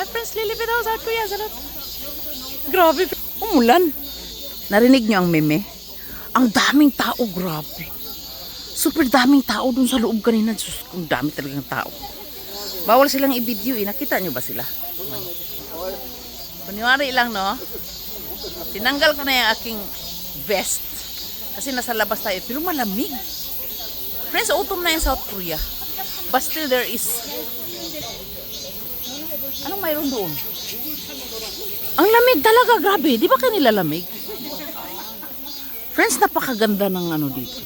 friends, lilipit ako South Korea. Sarap. Grabe. Umulan. Narinig nyo ang meme? Ang daming tao, grabe. Super daming tao dun sa loob kanina. Diyos, kung dami talagang tao. Bawal silang i-video eh. Nakita nyo ba sila? Kuniwari lang, no? Tinanggal ko na yung aking vest. Kasi nasa labas tayo. Pero malamig. Friends, autumn na yung South Korea. But still there is... Anong mayroon doon? Ang lamig talaga, grabe. Di ba kanila lamig? Friends, napakaganda ng ano dito.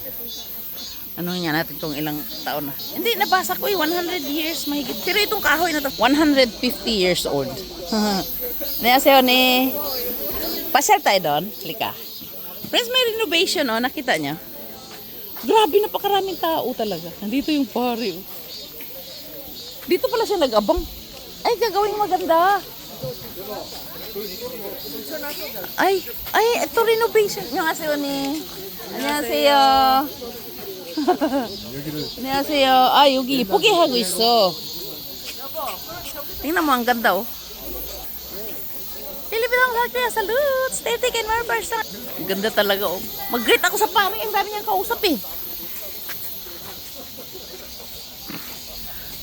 Ano nga natin itong ilang taon na. Hindi, nabasa ko 100 years mahigit. Pero itong kahoy na to, 150 years old. Nayasayo ni... Pasyal tayo doon. Lika. Friends, may renovation, oh. Nakita niya. Grabe, napakaraming tao talaga. Nandito yung pare, oh. Dito pala siya nag-abang. Ay, gagawing maganda. Ay, ito renovation. Annyeonghaseyo ni. Annyeonghaseyo. 안녕하세요. 아, 여기 이쁘게 하고 있어. tingnan mo, ang ganda, oh. Pilipinang South Korea, salute! Stay taken more person. Ang ganda talaga, oh. Mag-greet ako sa pare. Ang dami niyang kausap, eh.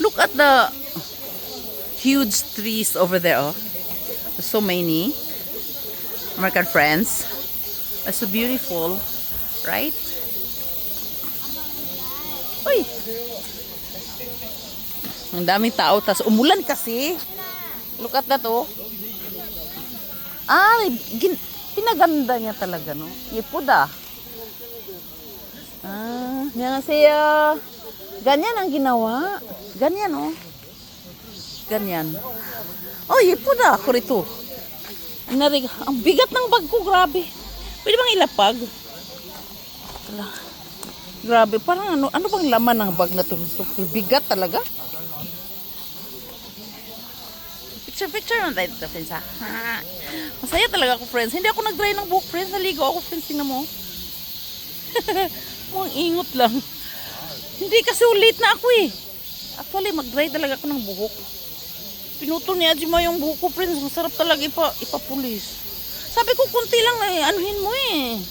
Look at the huge trees over there, oh. There's so many. American friends. That's so beautiful, right? Uy! Ang daming tao. Tas umulan kasi. Look at that, oh. Ah, pinaganda niya talaga, no? Ipuda. Ah, annyeonghaseyo. Ganyan ang ginawa. Ganyan, oh. Ganyan. Oh, ipuda ako rito. Ang bigat ng bag ko, grabe. Pwede bang ilapag? Grabe, parang ano bang laman ng bag na ito? So, bigat talaga. Picture na tayo dito, friends, ha? Masaya talaga ako, friends. Hindi ako nag-dry ng buhok, friends. Naligo ako, friends. Tingnan mo. Mukhang ingot lang. Hindi kasi ulit na ako, eh. Actually, mag-dry talaga ako ng buhok. Pinutol ni Ajima yung buhok ko, friends. Masarap talaga ipapulis. Sabi ko, kunti lang, eh. Anuhin mo, eh.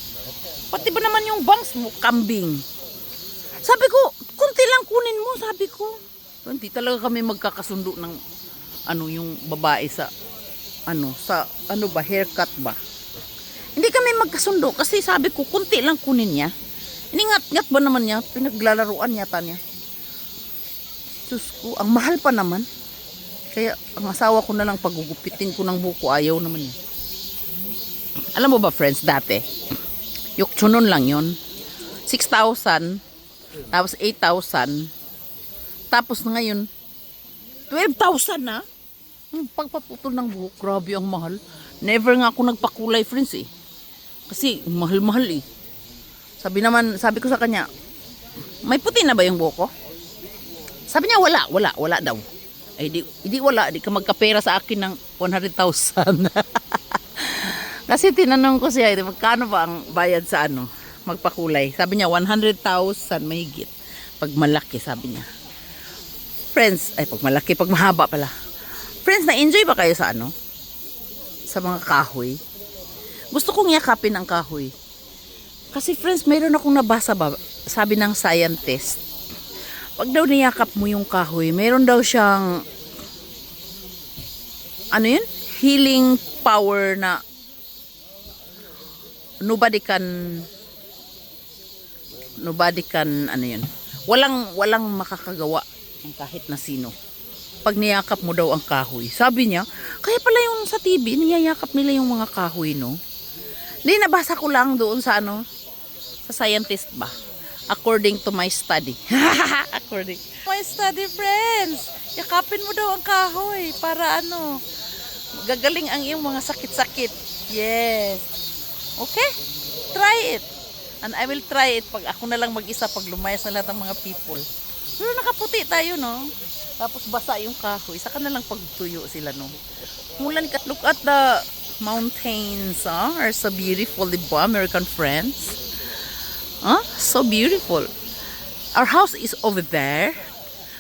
Pati ba naman yung bangs mo, kambing. Sabi ko, kunti lang kunin mo, sabi ko. Hindi talaga kami magkakasundo ng yung babae sa haircut ba. Hindi kami magkasundo kasi sabi ko, kunti lang kunin niya. Iningat-ngat ba naman niya? Pinaglalaruan yata niya. Diyos ko, ang mahal pa naman. Kaya ang asawa ko na lang pagugupitin ko ng buko, ayaw naman niya. Alam mo ba, friends, dati, yukchunon lang yon 6,000, tapos 8,000, tapos na ngayon, 12,000 na. Pagpaputol ng buhok, grabe ang mahal. Never nga ako nagpakulay, friends, eh. Kasi mahal-mahal, eh. Sabi ko sa kanya, may puti na ba yung buhok ko? Sabi niya, wala daw. Ay, di wala, di ka magkapera sa akin ng 100,000. Kasi tinanong ko siya, magkano ba ang bayad sa magpakulay? Sabi niya, 100,000 mahigit. Pag malaki, sabi niya. Friends, pag malaki, pag mahaba pala. Friends, na-enjoy ba kayo sa sa mga kahoy? Gusto kong yakapin ang kahoy. Kasi friends, mayroon akong nabasa ba, sabi ng scientist, pag daw niyakap mo yung kahoy, mayroon daw siyang healing power na nobody can walang makakagawa ng kahit na sino. Pag niyakap mo daw ang kahoy, sabi niya, kaya pala yung sa TV, niyayakap nila yung mga kahoy, no? Hindi, nabasa ko lang doon sa sa scientist ba? According to my study. According to my study, friends. Yakapin mo daw ang kahoy para gagaling ang iyong mga sakit-sakit. Yes. Okay? Try it. And I will try it pag ako na lang mag-isa, pag lumayas na lahat ng mga people. Pero nakaputi tayo, no? Tapos basa yung kahoy. Saka na lang pagtuyo sila, no? Mulan ka. Look at the mountains, are so beautiful, diba, American friends? So beautiful. Our house is over there,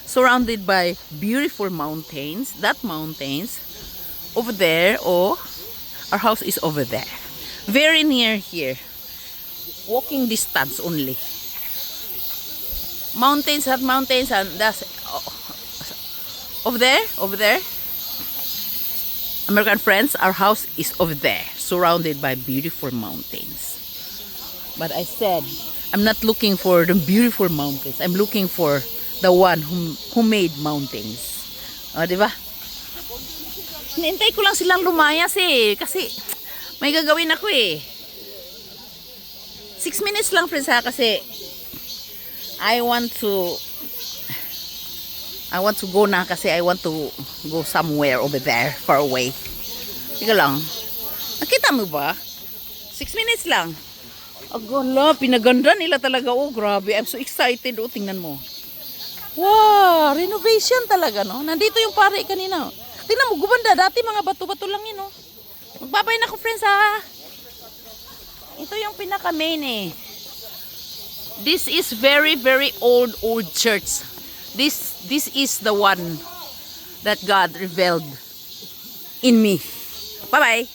surrounded by beautiful mountains. That mountains, over there, or our house is over there. Very near here. Walking distance only. Mountains, and that's over there. American friends, our house is over there, surrounded by beautiful mountains. But I said, I'm not looking for the beautiful mountains. I'm looking for the one who made mountains. O, di ba? Hinintay ko lang silang lumayas eh. Kasi may gagawin ako eh. 6 minutes lang, friends, ha? Kasi I want to go na kasi I want to go somewhere over there, far away. Ika lang. Nakita mo ba? 6 minutes lang. Agala, pinaganda nila talaga. Oh, grabe. I'm so excited. Oh, tingnan mo. Wow, renovation talaga, no? Nandito yung pare kanina. Tingnan mo, gumanda. Dati mga bato-bato lang yun, no? Magbabay na ako, friends, ha? Ito yung pinaka-main, eh. This is very, very old church. This is the one that God revealed in me. Bye-bye.